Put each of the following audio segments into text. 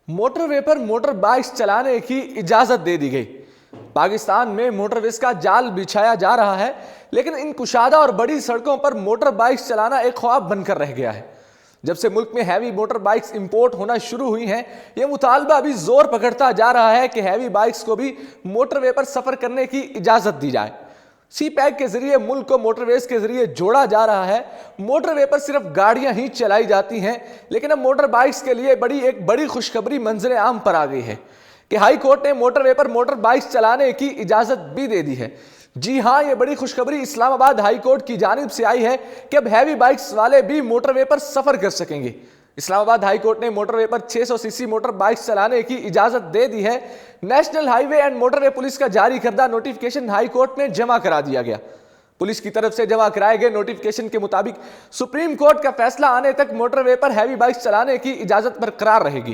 Motor وے پر motor bikes چلانے کی اجازت دے دی گئی۔ پاکستان میں موٹر ویز کا جال بچھایا جا رہا ہے، لیکن ان کشادہ اور بڑی سڑکوں پر موٹر بائکس چلانا ایک خواب بن کر رہ گیا ہے۔ جب سے ملک میں ہیوی موٹر بائکس امپورٹ ہونا شروع ہوئی ہیں، یہ مطالبہ ابھی زور پکڑتا جا رہا ہے کہ ہیوی بائکس کو بھی موٹر وے پر سفر کرنے کی اجازت دی جائے۔ سی پیک کے ذریعے ملک کو موٹر ویز کے ذریعے جوڑا جا رہا ہے۔ موٹر وے پر صرف گاڑیاں ہی چلائی جاتی ہیں، لیکن اب موٹر بائکس کے لیے ایک بڑی خوشخبری منظر عام پر آ گئی ہے کہ ہائی کورٹ نے موٹر وے پر موٹر بائکس چلانے کی اجازت بھی دے دی ہے۔ جی ہاں، یہ بڑی خوشخبری اسلام آباد ہائی کورٹ کی جانب سے آئی ہے کہ اب ہیوی بائکس والے بھی موٹر وے پر سفر کر سکیں گے۔ اسلام آباد ہائی کورٹ نے موٹر وے پر 600 سی سی موٹر بائکس چلانے کی اجازت دے دی ہے۔ National high way and motor way police کا جاری کردہ نوٹیفکیشن ہائی کورٹ میں جمع کرا دیا گیا۔ پولیس کی طرف سے جمع کرائے گئے نوٹیفکیشن کے مطابق سپریم کورٹ کا فیصلہ آنے تک موٹر وے پر ہیوی بائکس چلانے کی اجازت برقرار رہے گی،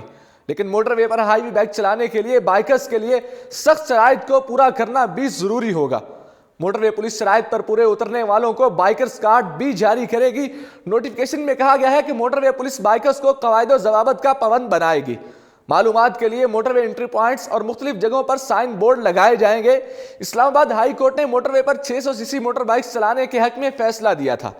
لیکن موٹر وے پر ہیوی بائک چلانے کے لیے بائکرز کے لیے سخت شرائط کو پورا کرنا بھی ضروری ہوگا۔ موٹر وے پولیس شرائط پر پورے اترنے والوں کو بائکرز کارڈ بھی جاری کرے گی۔ نوٹیفکیشن میں کہا گیا ہے کہ موٹر وے پولیس بائکرز کو قواعد و ضوابط کا پابند بنائے گی۔ معلومات کے لیے موٹر وے انٹری پوائنٹس اور مختلف جگہوں پر سائن بورڈ لگائے جائیں گے۔ اسلام آباد ہائی کورٹ نے موٹر وے پر 600 سی سی موٹر بائکس چلانے کے حق میں فیصلہ دیا تھا۔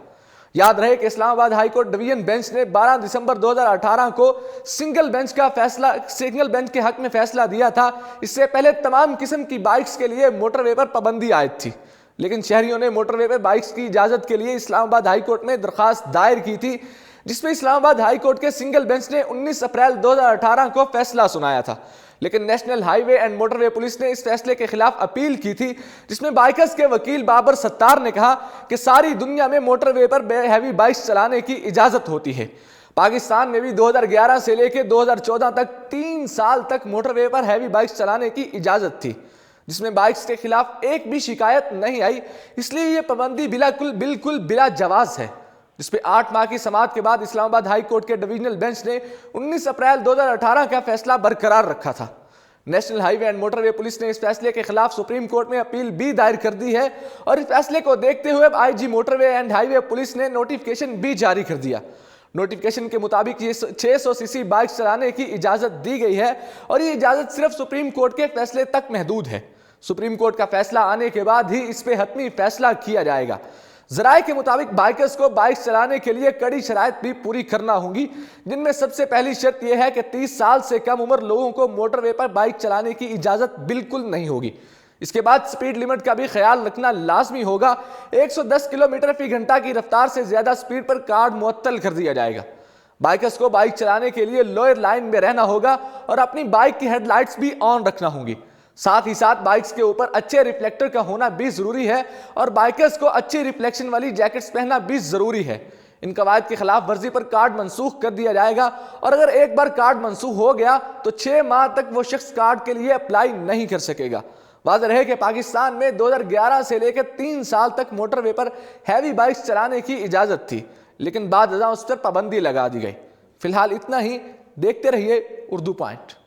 یاد رہے کہ اسلام آباد ہائی کورٹ ڈویژن بینچ نے 12 دسمبر 2018 کو سنگل بینچ کے حق میں فیصلہ دیا تھا۔ اس سے پہلے تمام قسم کی بائکس کے لیے موٹر وے پر پابندی عائد تھی، لیکن شہریوں نے موٹر وے پر بائکس کی اجازت کے لیے اسلام آباد ہائی کورٹ میں درخواست دائر کی تھی، جس میں اسلام آباد ہائی کورٹ کے سنگل بینچ نے 19 اپریل 2018 کو فیصلہ سنایا تھا، لیکن national high way and motor way police نے اس فیصلے کے خلاف اپیل کی تھی، جس میں بائکرز کے وکیل بابر ستار نے کہا کہ ساری دنیا میں موٹر وے پر ہیوی بائکس چلانے کی اجازت ہوتی ہے۔ پاکستان میں بھی 2011 سے لے کے 2014 تک 3 سال تک موٹر وے پر ہیوی بائکس چلانے کی اجازت تھی، جس میں بائکس کے خلاف ایک بھی شکایت نہیں آئی۔ اس لیے یہ پابندی بالکل بلا جواز ہے، جس پہ 8 ماہ کی سماعت کے بعد اسلام آباد ہائی کورٹ کے ڈویژنل بینچ نے 19 اپریل 2018 کا فیصلہ برقرار رکھا تھا۔ National high way and motor way police نے اس فیصلے کے خلاف سپریم کورٹ میں اپیل بھی دائر کر دی ہے، اور اس فیصلے کو دیکھتے ہوئے I G motorway and highway police نے نوٹیفکیشن بھی جاری کر دیا۔ نوٹیفکیشن کے مطابق یہ 600 سی سی بائکس چلانے کی اجازت دی گئی ہے، اور یہ اجازت صرف سپریم کورٹ کے فیصلے تک محدود ہے۔ سپریم کورٹ کا فیصلہ آنے کے بعد ہی اس پہ حتمی فیصلہ کیا جائے گا۔ ذرائع کے مطابق بائکرز کو بائکس چلانے کے لیے کڑی شرائط بھی پوری کرنا ہوں گی، جن میں سب سے پہلی شرط یہ ہے کہ 30 سال سے کم عمر لوگوں کو موٹر وے پر بائک چلانے کی اجازت بالکل نہیں ہوگی۔ اس کے بعد سپیڈ لیمٹ کا بھی خیال رکھنا لازمی ہوگا۔ 110 کلومیٹر فی گھنٹہ کی رفتار سے زیادہ سپیڈ پر کارڈ معطل کر دیا جائے گا۔ بائکرز کو بائک چلانے کے لیے لوئر لائن میں رہنا ہوگا اور اپنی بائک کی ہیڈ لائٹس بھی آن رکھنا ہوں گی۔ ساتھ ہی ساتھ بائکس کے اوپر اچھے ریفلیکٹر کا ہونا بھی ضروری ہے، اور بائکرز کو اچھی ریفلیکشن والی جیکٹس پہننا بھی ضروری ہے۔ ان قواعد کی خلاف ورزی پر کارڈ منسوخ کر دیا جائے گا، اور اگر ایک بار کارڈ منسوخ ہو گیا تو 6 ماہ تک وہ شخص کارڈ کے لیے اپلائی نہیں کر سکے گا۔ واضح رہے کہ پاکستان میں 2011 سے لے کے 3 سال تک موٹر وے پر ہیوی بائکس چلانے کی اجازت تھی، لیکن بعد ازاں اس پر پابندی لگا دی گئی۔ فی الحال اتنا ہی۔ دیکھتے رہیے اردو پوائنٹ۔